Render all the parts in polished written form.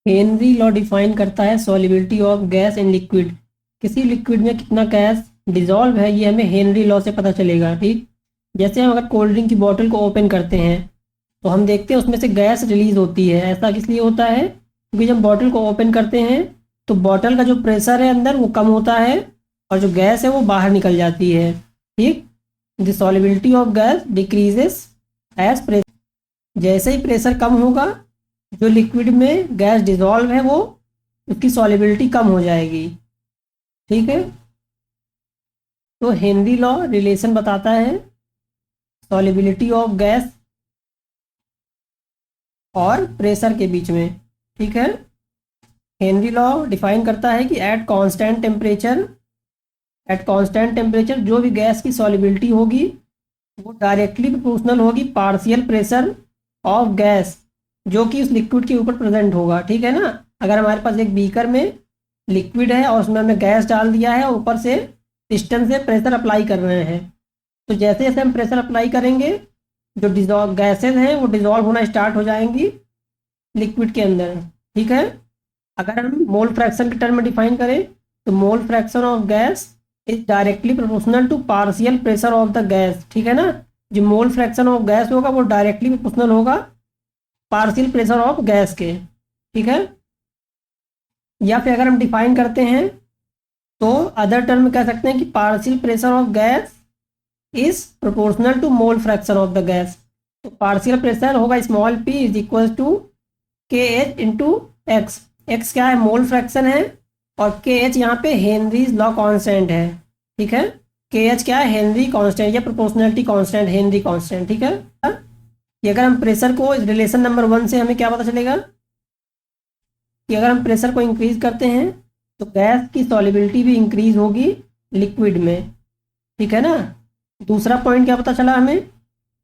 Henry law define करता है solubility of gas in liquid. किसी लिक्विड में कितना गैस डिजॉल्व है ये हमें हेनरी लॉ से पता चलेगा। ठीक, जैसे हम अगर कोल्ड ड्रिंक की बोतल को ओपन करते हैं तो हम देखते हैं उसमें से गैस रिलीज होती है। ऐसा किस लिए होता है? क्योंकि जब बॉटल को ओपन करते हैं तो बॉटल का जो प्रेशर है अंदर वो कम होता है और जो गैस है वो बाहर निकल जाती है। ठीक, the solubility of gas decreases as pressure. जैसे ही प्रेशर कम होगा जो लिक्विड में गैस डिजॉल्व है वो उसकी सॉल्युबिलिटी कम हो जाएगी। ठीक है, तो हेनरी लॉ रिलेशन बताता है सॉल्युबिलिटी ऑफ गैस और प्रेशर के बीच में। ठीक है, हेनरी लॉ डिफाइन करता है कि एट कांस्टेंट टेम्परेचर जो भी गैस की सॉल्युबिलिटी होगी वो डायरेक्टली प्रोपोर्शनल होगी पार्शियल प्रेशर ऑफ गैस जो कि उस लिक्विड के ऊपर प्रेजेंट होगा। ठीक है ना, अगर हमारे पास एक बीकर में लिक्विड है और उसमें हमने गैस डाल दिया है और ऊपर से पिस्टन से प्रेशर अप्लाई कर रहे हैं, तो जैसे जैसे हम प्रेशर अप्लाई करेंगे जो डिजॉल्व गैसेज हैं वो डिजॉल्व होना स्टार्ट हो जाएंगी लिक्विड के अंदर। ठीक है, अगर हम मोल फ्रैक्शन के टर्म में डिफाइन करें तो mole fraction of gas is directly proportional to partial pressure of the gas. ठीक है ना, जो मोल फ्रैक्शन ऑफ गैस होगा वो डायरेक्टली प्रोपोर्शनल होगा पार्शियल प्रेशर ऑफ गैस के। ठीक है, या फिर अगर हम डिफाइन करते हैं तो अदर टर्म में कह सकते हैं कि partial pressure of gas is proportional to mole fraction of the gas. तो पार्शियल प्रेशर होगा small p is equal to K H into x. X क्या है? मोल फ्रैक्शन है और के एच यहाँ पे हेनरीज लॉ कांस्टेंट है। ठीक है, के एच क्या है? हेनरी कांस्टेंट या प्रोपोर्शनलिटी कांस्टेंट, हेनरी कांस्टेंट। ठीक है, कि अगर हम प्रेशर को इस रिलेशन नंबर 1 से हमें क्या पता चलेगा कि अगर हम प्रेशर को इंक्रीज करते हैं तो गैस की सॉल्युबिलिटी भी इंक्रीज होगी लिक्विड में। ठीक है ना, दूसरा पॉइंट क्या पता चला हमें?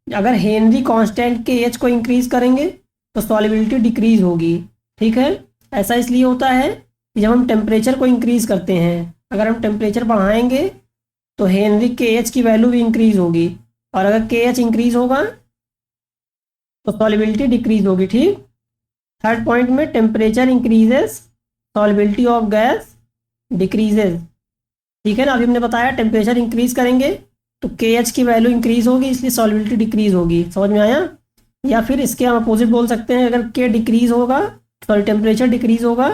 अगर हेनरी कांस्टेंट के एच को इंक्रीज करेंगे तो सॉल्युबिलिटी डिक्रीज होगी। ठीक है, ऐसा इसलिए होता है कि जब हम टेम्परेचर को इंक्रीज करते हैं, अगर हम टेम्परेचर बढ़ाएंगे तो हेनरी के एच की वैल्यू भी इंक्रीज होगी और अगर के एच इंक्रीज होगा तो सॉल्युबिलिटी डिक्रीज होगी। ठीक, थर्ड पॉइंट में temperature increases solubility of gas decreases. ठीक है ना, अभी हमने बताया टेम्परेचर इंक्रीज करेंगे तो के एच की वैल्यू इंक्रीज होगी इसलिए सॉल्युबिलिटी डिक्रीज होगी। समझ में आया? या फिर इसके हम अपोजिट बोल सकते हैं, अगर के डिक्रीज होगा सॉरी टेम्परेचर डिक्रीज होगा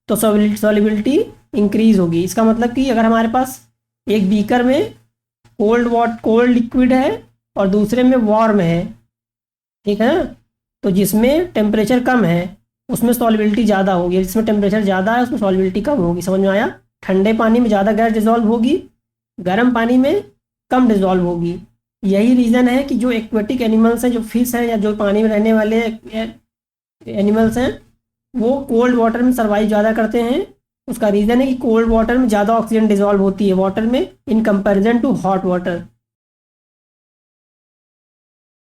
तो सॉल्युबिलिटी इंक्रीज होगी। इसका मतलब कि अगर हमारे पास एक बीकर में कोल्ड लिक्विड है और दूसरे में वार्म है, ठीक है ना, तो जिसमें टेम्परेचर कम है उसमें सॉल्युबिलिटी ज़्यादा होगी, जिसमें टेम्परेचर ज़्यादा है उसमें सॉल्युबिलिटी कम होगी। समझ में आया? ठंडे पानी में ज़्यादा गैस डिजॉल्व होगी, गर्म पानी में कम डिजॉल्व होगी। यही रीज़न है कि जो एक्वेटिक एनिमल्स हैं, जो फिश हैं या जो पानी में रहने वाले एनिमल्स हैं, वो कोल्ड वाटर में सर्वाइव ज़्यादा करते हैं। उसका रीज़न है कि कोल्ड वाटर में ज़्यादा ऑक्सीजन डिजॉल्व होती है वाटर में in comparison to hot water.